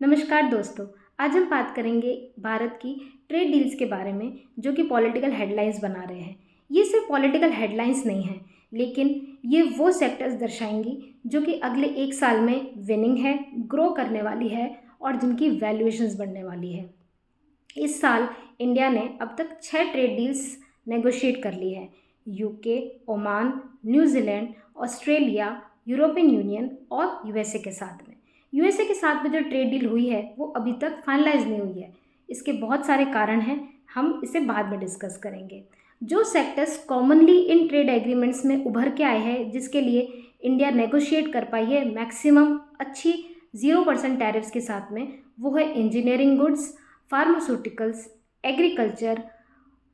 नमस्कार दोस्तों। आज हम बात करेंगे भारत की ट्रेड डील्स के बारे में जो कि पॉलिटिकल हेडलाइंस बना रहे हैं। ये सिर्फ पॉलिटिकल हेडलाइंस नहीं हैं, लेकिन ये वो सेक्टर्स दर्शाएंगी जो कि अगले एक साल में विनिंग है, ग्रो करने वाली है और जिनकी वैल्यूएशंस बढ़ने वाली है। इस साल इंडिया ने अब तक 6 ट्रेड डील्स नेगोशिएट कर ली है। UK, Oman, New Zealand, Australia, European union और यूएसए के साथ में। यूएसए के साथ में जो ट्रेड डील हुई है वो अभी तक फाइनलाइज नहीं हुई है। इसके बहुत सारे कारण हैं, हम इसे बाद में डिस्कस करेंगे। जो sectors commonly in trade agreements में उभर के आए हैं, जिसके लिए इंडिया नेगोशिएट कर पाई है मैक्सिमम अच्छी 0% टैरिफ्स के साथ में, वो है engineering goods, pharmaceuticals, agriculture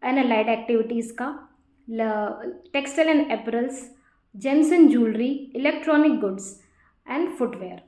and allied activities का, textile and apparels, gems and jewellery, electronic goods and footwear.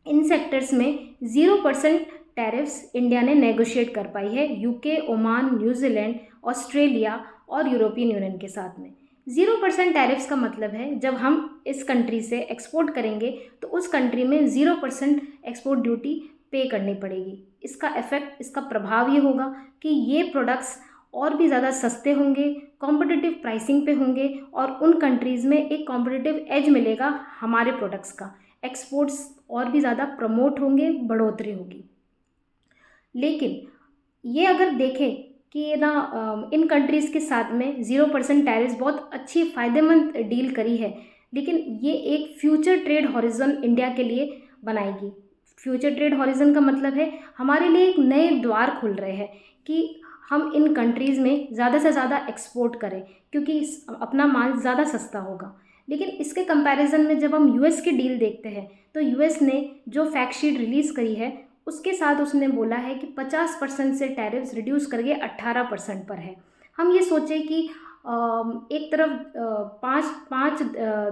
इन सेक्टर्स में 0% टैरिफ्स इंडिया ने नेगोशिएट कर पाई है यूके, ओमान, न्यूजीलैंड, ऑस्ट्रेलिया और यूरोपियन यूनियन के साथ में। 0% टैरिफ्स का मतलब है जब हम इस कंट्री से एक्सपोर्ट करेंगे तो उस कंट्री में 0% एक्सपोर्ट ड्यूटी पे करनी पड़ेगी। इसका इफेक्ट, इसका प्रभाव ये होगा कि ये प्रोडक्ट्स और भी ज़्यादा सस्ते होंगे, कॉम्पिटिटिव प्राइसिंग पे होंगे और उन कंट्रीज़ में एक कॉम्पिटिटिव एज मिलेगा हमारे प्रोडक्ट्स का। एक्सपोर्ट्स और भी ज़्यादा प्रमोट होंगे, बढ़ोतरी होगी। लेकिन ये अगर देखें कि ना इन कंट्रीज़ के साथ में 0% टैरिफ्स बहुत अच्छी फ़ायदेमंद डील करी है, लेकिन ये एक फ्यूचर ट्रेड हॉरिजन इंडिया के लिए बनाएगी। फ्यूचर ट्रेड हॉरिजन का मतलब है हमारे लिए एक नए द्वार खुल रहे हैं कि हम इन कंट्रीज़ में ज़्यादा से ज़्यादा एक्सपोर्ट करें, क्योंकि अपना माल ज़्यादा सस्ता होगा। लेकिन इसके कंपैरिजन में जब हम यूएस की डील देखते हैं तो यूएस ने जो फैक्ट शीट रिलीज़ करी है उसके साथ उसने बोला है कि 50% से टैरिफ्स रिड्यूस करके 18% पर है। हम ये सोचें कि एक तरफ पाँच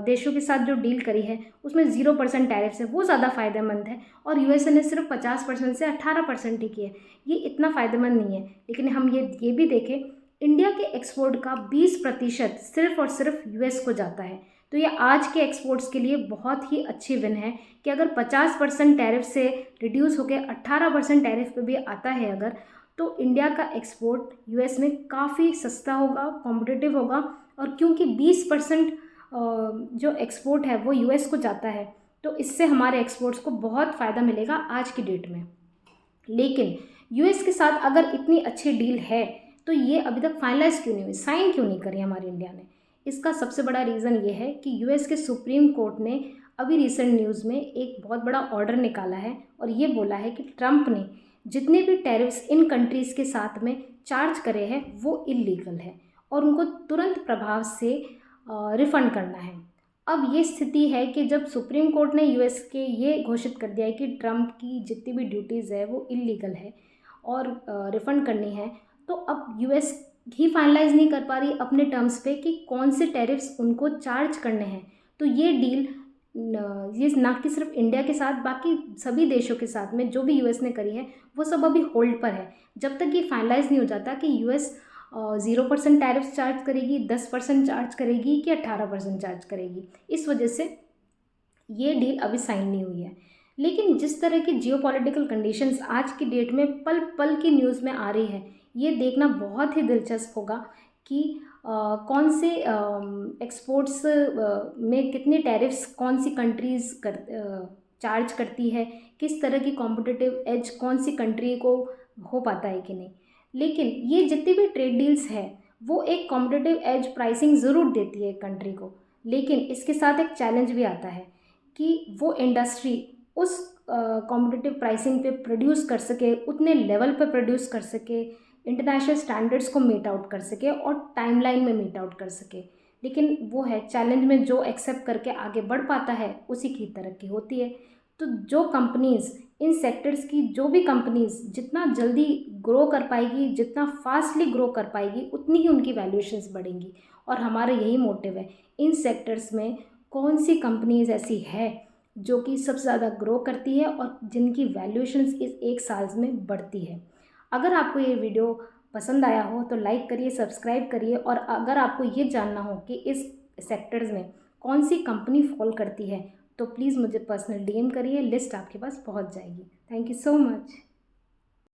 देशों के साथ जो डील करी है उसमें 0% टैरिफ्स है, वो ज़्यादा फ़ायदेमंद है और यूएसए ने सिर्फ 50% से 18% ही की है। ये इतना फ़ायदेमंद नहीं है। लेकिन हम ये भी देखें, इंडिया के एक्सपोर्ट का 20% सिर्फ और सिर्फ यूएस को जाता है। तो ये आज के एक्सपोर्ट्स के लिए बहुत ही अच्छी विन है कि अगर 50% टैरिफ से रिड्यूस होकर 18% टैरिफ पे भी आता है अगर, तो इंडिया का एक्सपोर्ट यूएस में काफ़ी सस्ता होगा, कॉम्पिटिटिव होगा। और क्योंकि 20% जो एक्सपोर्ट है वो यूएस को जाता है, तो इससे हमारे एक्सपोर्ट्स को बहुत फ़ायदा मिलेगा आज की डेट में। लेकिन यूएस के साथ अगर इतनी अच्छी डील है तो ये अभी तक फाइनलाइज क्यों नहीं हुई, साइन क्यों नहीं करी हमारी इंडिया ने? इसका सबसे बड़ा रीज़न ये है कि यूएस के सुप्रीम कोर्ट ने अभी रिसेंट न्यूज़ में एक बहुत बड़ा ऑर्डर निकाला है और ये बोला है कि ट्रंप ने जितने भी टैरिफ्स इन कंट्रीज़ के साथ में चार्ज करे हैं वो इलीगल है और उनको तुरंत प्रभाव से रिफ़ंड करना है। अब ये स्थिति है कि जब सुप्रीम कोर्ट ने यूएस के ये घोषित कर दिया है कि ट्रंप की जितनी भी ड्यूटीज़ है वो इलीगल है और रिफ़ंड करनी है, तो अब यूएस ही फाइनलाइज नहीं कर पा रही अपने टर्म्स पे कि कौन से टैरिफ्स उनको चार्ज करने हैं। तो ये डील ये ना कि सिर्फ इंडिया के साथ, बाकी सभी देशों के साथ में जो भी यूएस ने करी है वो सब अभी होल्ड पर है। जब तक ये फाइनलाइज नहीं हो जाता कि यूएस 0% टैरिफ्स चार्ज करेगी, 10% चार्ज करेगी कि 18% चार्ज करेगी, इस वजह से ये डील अभी साइन नहीं हुई है। लेकिन जिस तरह की जियोपॉलिटिकल कंडीशंस आज की डेट में पल पल की न्यूज़ में आ रही है, ये देखना बहुत ही दिलचस्प होगा कि कौन से एक्सपोर्ट्स में कितने टैरिफ्स कौन सी कंट्रीज़ चार्ज करती है, किस तरह की कॉम्पिटिटिव एज कौन सी कंट्री को हो पाता है कि नहीं। लेकिन ये जितनी भी ट्रेड डील्स है वो एक कॉम्पिटिटिव एज प्राइसिंग ज़रूर देती है कंट्री को, लेकिन इसके साथ एक चैलेंज भी आता है कि वो इंडस्ट्री उस कॉम्पिटिटिव प्राइसिंग पे प्रोड्यूस कर सके, उतने लेवल पे प्रोड्यूस कर सके, इंटरनेशनल स्टैंडर्ड्स को मीट आउट कर सके और टाइमलाइन में मीट आउट कर सके। लेकिन वो है चैलेंज में जो एक्सेप्ट करके आगे बढ़ पाता है उसी की तरक्की होती है। तो जो कंपनीज़, इन सेक्टर्स की जो भी कंपनीज़ जितना जल्दी ग्रो कर पाएगी, जितना फास्टली ग्रो कर पाएगी, उतनी ही उनकी वैल्यूएशंस बढ़ेंगी। और हमारा यही मोटिव है, इन सेक्टर्स में कौन सी कंपनीज़ ऐसी है जो कि सबसे ज़्यादा ग्रो करती है और जिनकी वैल्यूएशंस इस एक साल में बढ़ती है। अगर आपको ये वीडियो पसंद आया हो तो लाइक करिए, सब्सक्राइब करिए। और अगर आपको ये जानना हो कि इस सेक्टर्स में कौन सी कंपनी फॉल करती है तो प्लीज़ मुझे पर्सनल DM करिए, लिस्ट आपके पास पहुंच जाएगी। Thank you so much.